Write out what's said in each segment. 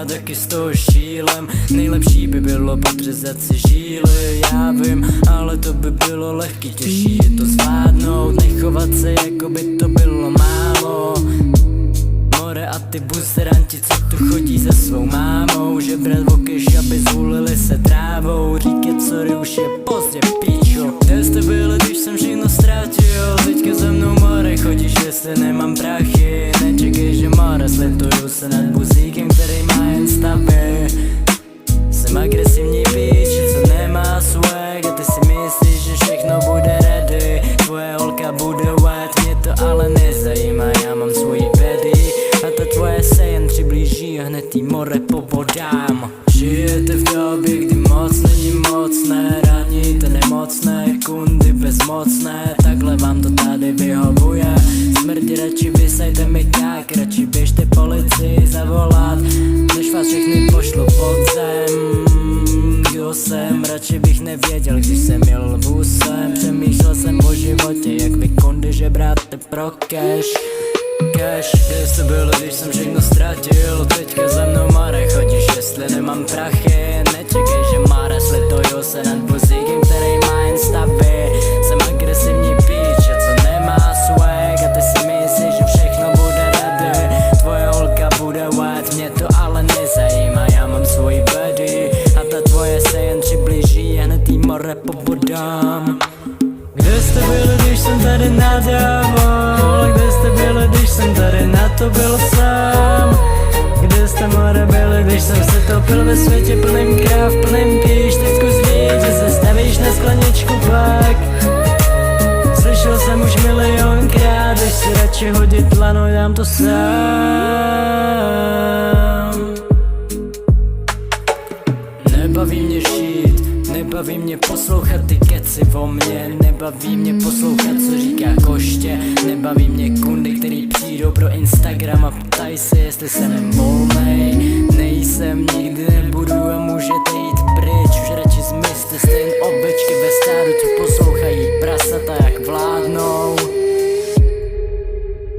a taky z toho šílem. Nejlepší by bylo podřezat si žíly, já vím, ale to by bylo lehký, těžší je to zvládnout. Nechovat se, jako by to bylo málo. More a ty buzeranti, co tu chodí se svou mámou, žebrat vokyš, aby zulili se trávou. Říkat sorry, už je pozdě, píčo. Kde jste byli, když jsem všechno ztratil? Teďka za mnou more chodíš, jestli nemám prachy. Nečekej, že more, slituju se nad buzíkem, který má jen stavy. Jsem agresivní píč, co nemá swag, a ty si myslíš, že všechno bude ready. Tvoje holka bude wet, mě to ale nezajímá, já mám svoji bedy. A ta tvoje se jen přiblíží a hned jí more pobodám. Žijete v době, kdy moc není mocné, raníte nemocné kundy bezmocné. Takhle vám to tady vyhovuje. Smrti radši vysejte mi tak, radši běžte policii zavolat, než vás všechny pošlu pod zem. Kdo jsem, radši bych nevěděl, když jsem jel busem. Přemýšlel jsem o životě, jak vy kundy žebráte pro cash. Kde jste byli, když jsem všechno ztratil? Teďka za mnou more chodíš, jestli nemám prachy. Nečekej, že more, slituju se nad buzíkem, který má jen stavy. Jsem agresivní píč, a co nemá swag, a ty si myslíš, že všechno bude ready. Tvoje holka bude wet, mě to ale nezajímá, já mám svoji bedy. A ta tvoje se jen přiblíží a hned jí more pobodám. Kde jste byli, když jsem tady nadával? Kde jste byli, když jsem tady na to byl sám? Kde jste more byli, když jsem se topil ve světě plným kráv, plným píš? Teď zkus vidět, že se stavíš na skleničku pak. Slyšel jsem už milionkrát, když si radši hodit lano, dám to sám. Nebaví mě šít, nebaví mě poslouchat ty keci o mně. Nebaví mě poslouchat, co říká koště. Nebaví mě kundy, který přijdou pro Instagram a ptají se, jestli jsem volnej. Nejsem, nikdy nebudu a můžete jít pryč. Už radši zmizte, jste jen ovečky ve stádu, co poslouchají prasata, jak vládnou.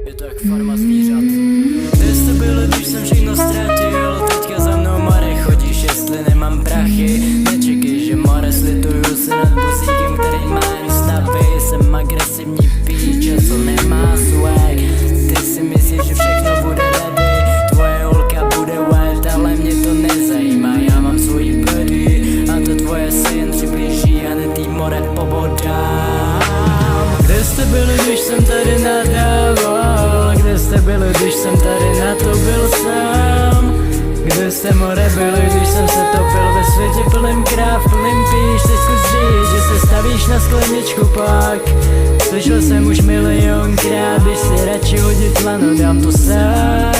Je to jak farma zvířat. Kde jste byli, když jsem všechno ztratil? Teďka za mnou more chodíš, jestli nemám prachy. Nečekej, že more, slituju se nad buzíkem, který má jen stavy. Jsem agresivní píč, a co nemá swag. Ty si myslíš, že všechno bude ready. Tvoje holka bude wet, ale mě to nezajímá, já mám svoji body. A to tvoje se jen přiblíží a hned jí more pobodám. Kde jste byli, když jsem tady nadával? Kde jste byli, když jsem tady na to byl sám? Kde jste more byli, když jsem se topil ve světě plným kráv, plným píš? Teď zkus říct, že se stavíš na skleničku pak. Slyšel jsem už milionkrát, když si radši hodit lano, dám to sám.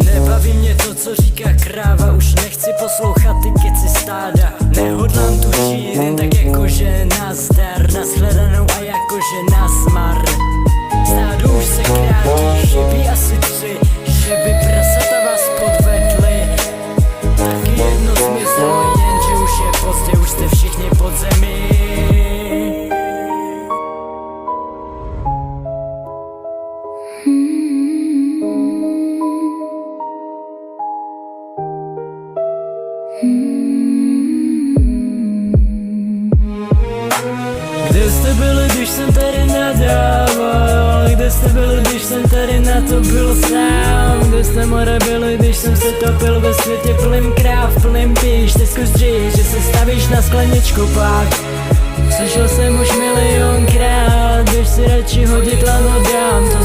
Nebaví mě to, co říká kráva, už nechci poslouchat ty keci stáda. Nehodlám tu žít jen tak jakože nazdar, nashledanou a jakože nasmar. Stádu už se krátí, chybí asi 3, že by prasata vás podvedli. Taky jedno zmizelo, jenže už je pozdě, už jste všichni pod zemi. Kde jste byli, když jsem tady nadával? Kde jste byli, když jsem tady na to byl sám? Kde jste more byli, když jsem se topil ve světě plným kráv, plným píš? Teď zkus říct, že se stavíš na skleničku pak. Slyšel jsem už milionkrát, když si radši hodit lano, dám to